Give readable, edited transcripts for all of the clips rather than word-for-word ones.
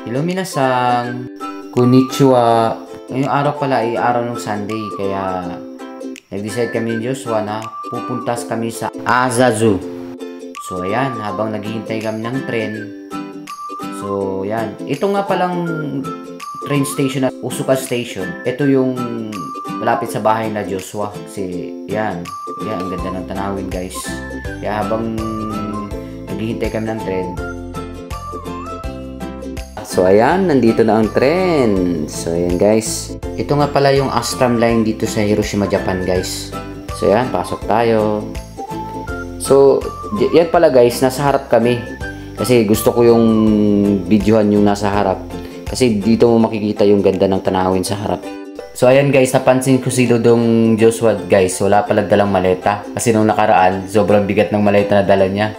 Hello minasang, konnichiwa. Ngayong araw pala ay araw ng Sunday, kaya nag-decide kami ni Joshua na pupuntas kami sa Azazu. So ayan, habang naghihintay kami ng tren. So ayan, ito nga palang train station na Usuka Station. Ito yung malapit sa bahay na Joshua. Kasi yan, ang ganda ng tanawin guys. Kaya habang naghihintay kami ng tren. So ayan, nandito na ang tren. So ayan guys. Ito nga pala yung Astram line dito sa Hiroshima, Japan guys. So ayan, pasok tayo. So yan pala guys, nasa harap kami. Kasi gusto ko yung videohan yung nasa harap. Kasi dito mo makikita yung ganda ng tanawin sa harap. So ayan guys, napansin ko si Dodong Joshua guys. Wala palang dalang maleta. Kasi nung nakaraan, sobrang bigat ng maleta na dala niya.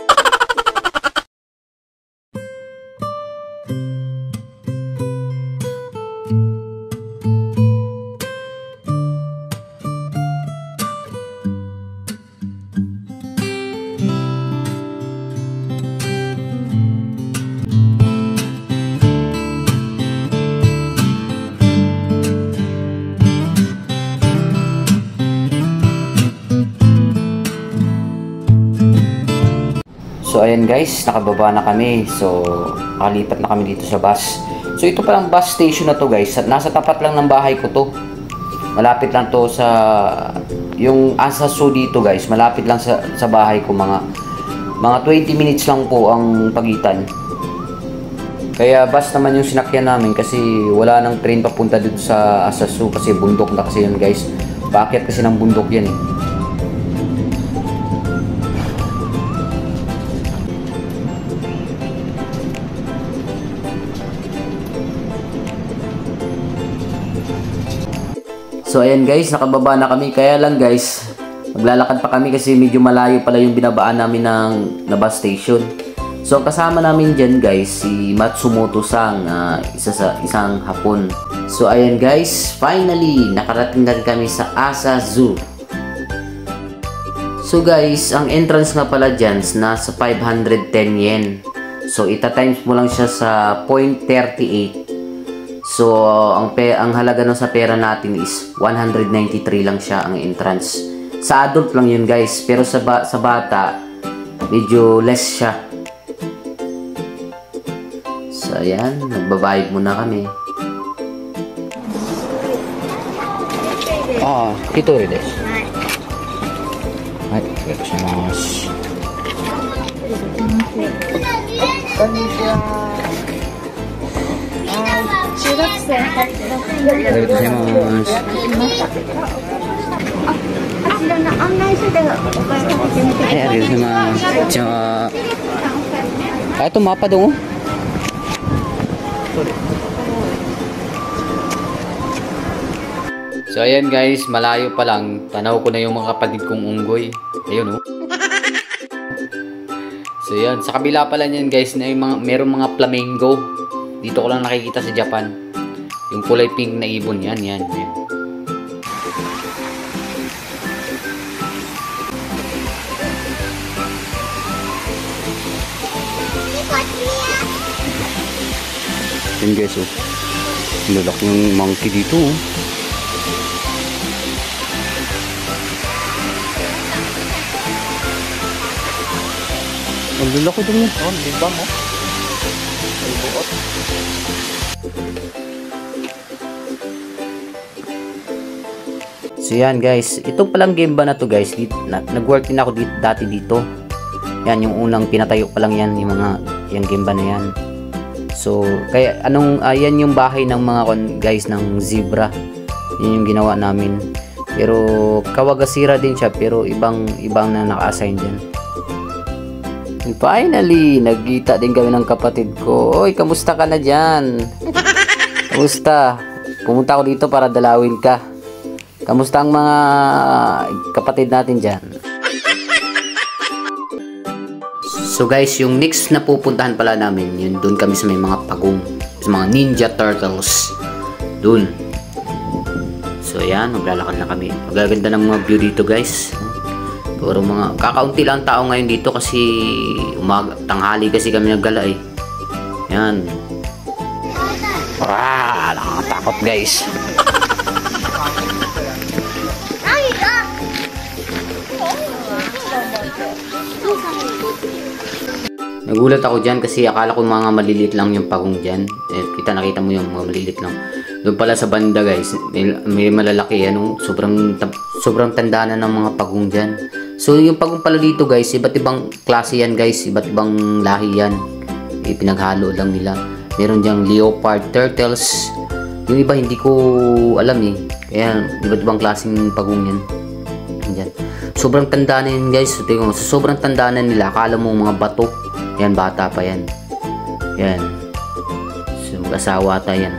So ayan guys, nakababa na kami. So nakalipat na kami dito sa bus. So ito palang bus station na to guys. Nasa tapat lang ng bahay ko to. Malapit lang to sa yung Azazu dito guys. Malapit lang sa bahay ko, mga 20 minutes lang po ang pagitan. Kaya bus naman yung sinakyan namin kasi wala nang train papunta dito sa Azazu kasi bundok na kasi yun guys. Paakyat kasi ng bundok yan eh. So ayan guys, nakababa na kami. Kaya lang guys, maglalakad pa kami kasi medyo malayo pala yung binabaan namin ng na bus station. So kasama namin dyan guys, si Matsumoto-sang, isang Hapon. So ayan guys, finally, nakarating na kami sa Azazu. So guys, ang entrance nga pala dyan, nasa 510 yen. So ita-times mo lang siya sa 0.38. So, ang halaga nun sa pera natin is 193 lang siya ang entrance. Sa adult lang yun guys, pero sa bata, medyo less siya. So, ayan, nagbabayad muna kami. Hitori desu. Hai, onegaishimasu. Konnichiwa. 中学生ありがとうございます。あちらの案内所でお買い物してみてください。ありがとうございます。こんにちは。Ito mapa dong. So ayan guys, malayo pa lang. Tanaw ko na yung mga kapatid kong unggoy. Ayun oh. So yan, sa kabila pala niyan guys, na yung merong mga flamingo. Dito ko lang nakikita sa Japan. Yung kulay pink na ibon. Yan. Yan guys, oh. Lalaki yung monkey dito, oh. Ang lalaki dun, oh. Ang libang, oh. Ay buot. So yan guys, itong palang game ba na to guys, nag-work din ako dati dito. Yan yung unang pinatayo pa lang yan, yung game ba na yan. So kaya yan yung bahay ng mga guys ng zebra. Yan yung ginawa namin. Pero Kawagasira din siya, pero ibang na naka-assign dyan. And finally, nagkita din kami ng kapatid ko. Oy, kamusta ka na dyan? Kamusta? Pumunta ako dito para dalawin ka. Kamusta ang mga kapatid natin dyan? So guys, yung next na pupuntahan pala namin, yun doon kami sa may mga pagong, sa mga Ninja Turtles. Doon. So ayan, maglalakad na kami. Magaganda ng mga view dito guys. Puro mga, kakaunti lang tao ngayon dito kasi tanghali kasi kami naggala eh. Yan. Nakakatakot guys. Nagulat ako dyan kasi akala ko mga maliliit lang yung pagong dyan. Nakita mo yung mga maliliit lang. Doon pala sa banda guys, may malalaki ano, sobrang tanda na ng mga pagong dyan. So yung pagong pala dito guys, iba't ibang klase yan guys, iba't ibang lahi yan. Pinaghalo lang nila. Meron dyang leopard, turtles. Yung iba hindi ko alam eh. Kaya iba't ibang klaseng pagong yan. Yan. Sobrang tanda na yan guys. Tingnan mo, sobrang tanda na nila. Akala mo mga bato. Yan, bata pa yan. Yan. So, mag-asawa tayo yan.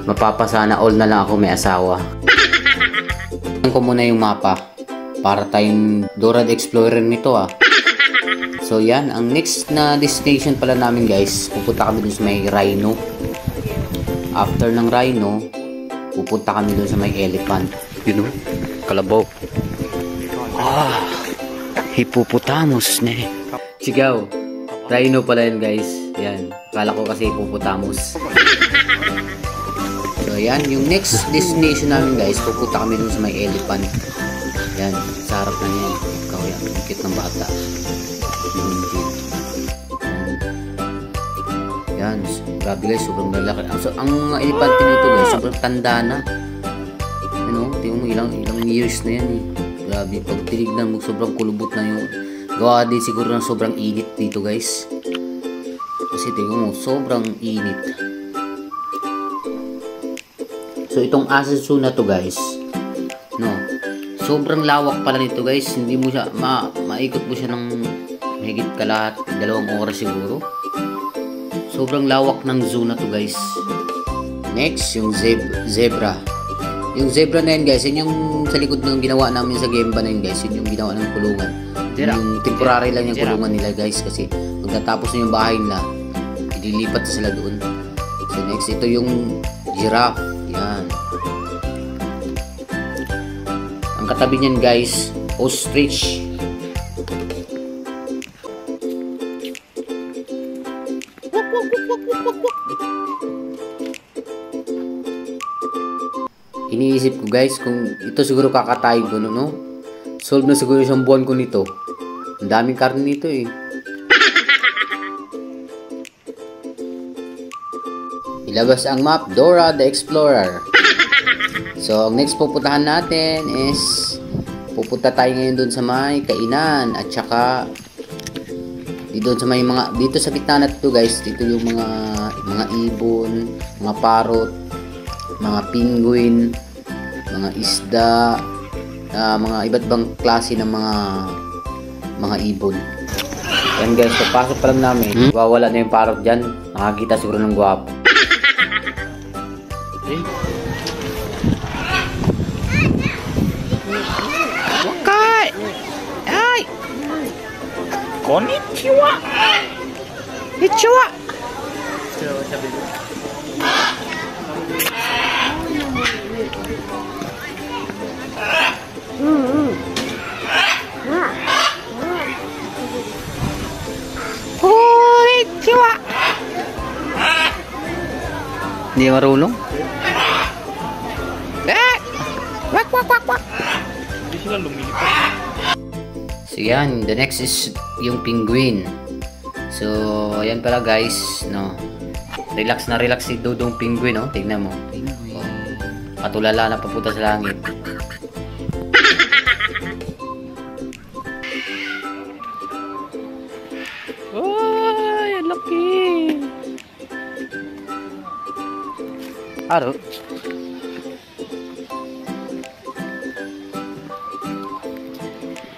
Mapapasana all na lang ako may asawa. Tingnan ko muna yung mapa. Para tayong Dora the Explorer nito ah. So yan, ang next na destination pala namin guys, pupunta kami dun sa may Rhino. After ng Rhino, pupunta kami dun sa may elephant. You know, kalabaw. Hippopotamus na eh. Sigaw. Rhino pala yan guys. Yan. Akala ko kasi hippopotamus. So yan, yung next destination namin guys, pupunta kami dun sa may elephant. Yan, sa harap na yan. Ikaw yan, ikit ng bata. Yan, grabe guys, sobrang lalaki. So, ang mga elepante nito guys, sobrang tanda na. Ano, tingnan mo, ilang years na yan eh. Grabe, pag tinignan mo, sobrang kulubot na yung gawa din siguro ng sobrang init dito guys. Kasi tingnan mo, sobrang init. So, itong Asensu na to guys, no, sobrang lawak pala nito guys. Hindi mo siya, maikot mo siya ng mahigit kalahat, 2 oras siguro. Sobrang lawak ng zoo na to guys. Next, yung zebra. Yung zebra na yan guys, yun yung sa likod ng ginawa namin sa Gemba na yun guys. Yun yung ginawa ng kulungan. Yung temporary lang yung kulungan nila guys. Kasi pagkatapos na yung bahay nila, ililipat na sila doon. So next, ito yung giraffe. Yan. Ang katabi niyan guys, ostrich. Iniisip ko guys kung ito siguro kakatayin ko no? Solve na siguro isang buwan ko nito. Ang daming karne nito eh. Ilabas ang map, Dora the Explorer. So ang next pupuntahan natin is pupunta tayo ngayon doon sa may kainan at saka dito sa may mga dito sa gitna na to guys, dito yung mga ibon, mga parrot, mga penguin, mga isda, mga iba't ibang klase ng mga ibon. Yan guys, pagpasok pa lang namin, wawala na yung parrot dyan. Nakakita siguro ng guwapo. Wakay! Ay! Konnichiwa! Konnichiwa! Konnichiwa! Hindi marunong? Wak wak wak wak! Hindi sila lumilipat. So yan, the next is yung penguin. So ayan pala guys, no. Relax na relax si Dodong penguin, no. Tingnan mo. Patulala na papunta sa langit. Ay, ang laki. Aro.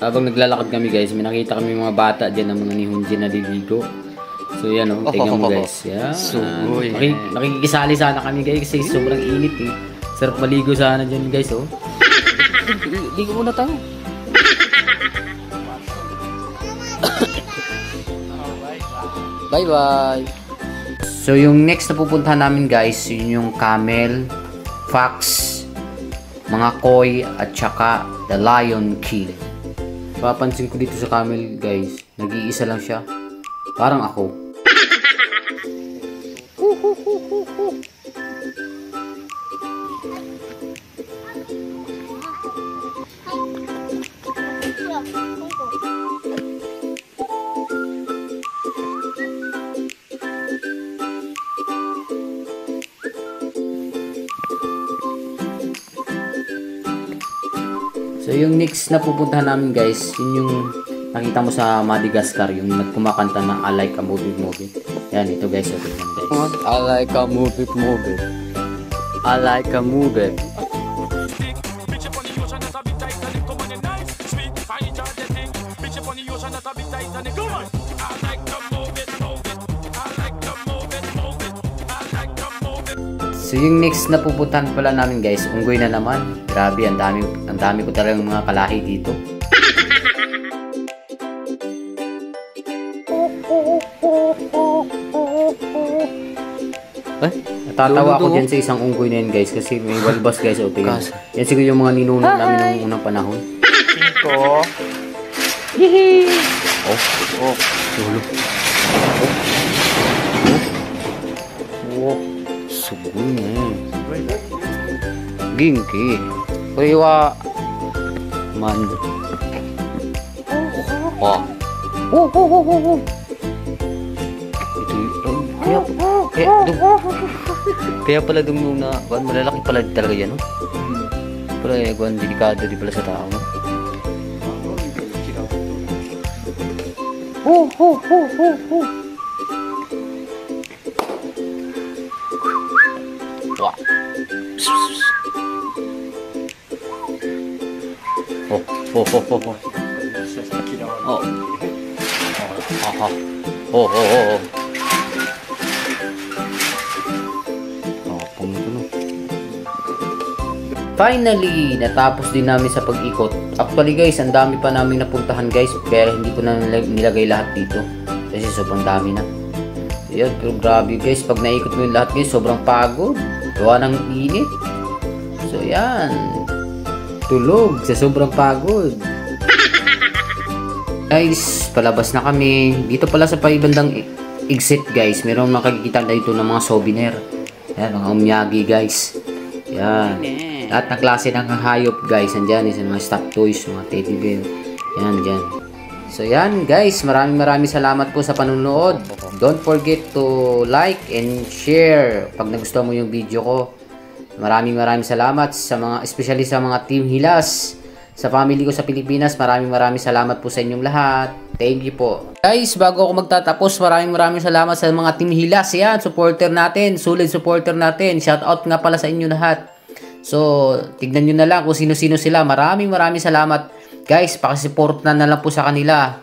Habang naglalakad kami guys, may nakita kami mga bata dyan ng mga nihonjin na liligo. So yan o, tingnan mo guys. Yan. So, nakikisali sana kami guys kasi sobrang init eh. Sarap maligo sana dyan guys oh. Ligo muna tayo. Bye bye. So yung next na pupuntahan namin guys, yun yung camel, fox, mga koi at saka the Lion King. Papansin ko dito sa camel guys, nag-iisa lang siya. Parang ako. So yung next na pupuntahan namin guys, yun yung nakita mo sa Madagascar, yung nagkumakanta ng I Like a Movie Movie. Yan, ito guys, ito yan guys. I like a movie movie. I like a movie. So yung next na pupuntahan pala namin guys, unggoy na naman. Grabe, ang dami ko talagang mga kalahi dito. Natatawa ako dyan sa isang unggoy na yan guys, kasi may walbas guys. O tingin, yan siguro yung mga ninuno namin ng unang panahon. Ito. Oh, tulo. Oh, suboy na yan. Ginki. Kuya man. Oh. Kaya pala dung na malalaki pala talaga yan, no? Pala delikado di pala sa tao, no? Wah. Finally, natapos din namin sa pag-ikot. Actually guys, ang dami pa namin napuntahan guys, pero hindi ko na nilagay lahat dito kasi sobrang dami na. Ayan, pero grabe guys, pag naikot mo yung lahat guys, sobrang pagod, gawa ng init. So yan, tulog sa sobrang pagod. Guys, palabas na kami. Dito pala sa paibandang exit guys, meron makikita na dito ng mga souvenir. Yan, mga umyagi guys. Yan, lahat ng klase ng hayop guys, andyan is mga stuffed toys, mga teddy bear. Yan, dyan. So yan guys, maraming salamat po sa panunood. Don't forget to like and share pag nagustuhan mo yung video ko. Maraming salamat sa mga, especially sa mga Team Hilas, sa family ko sa Pilipinas. Maraming salamat po sa inyong lahat. Thank you po. Guys, bago ako magtatapos, maraming salamat sa mga Team Hilas. Yan, supporter natin, solid supporter natin. Shout out nga pala sa inyo lahat. So, tignan nyo na lang kung sino-sino sila. Maraming salamat. Guys, pakisupport na lang po sa kanila.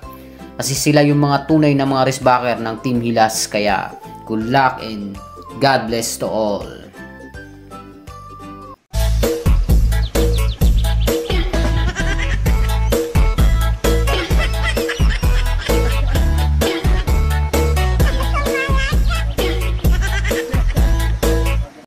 Kasi sila yung mga tunay na mga wristbacker ng Team Hilas. Kaya, good luck and God bless to all.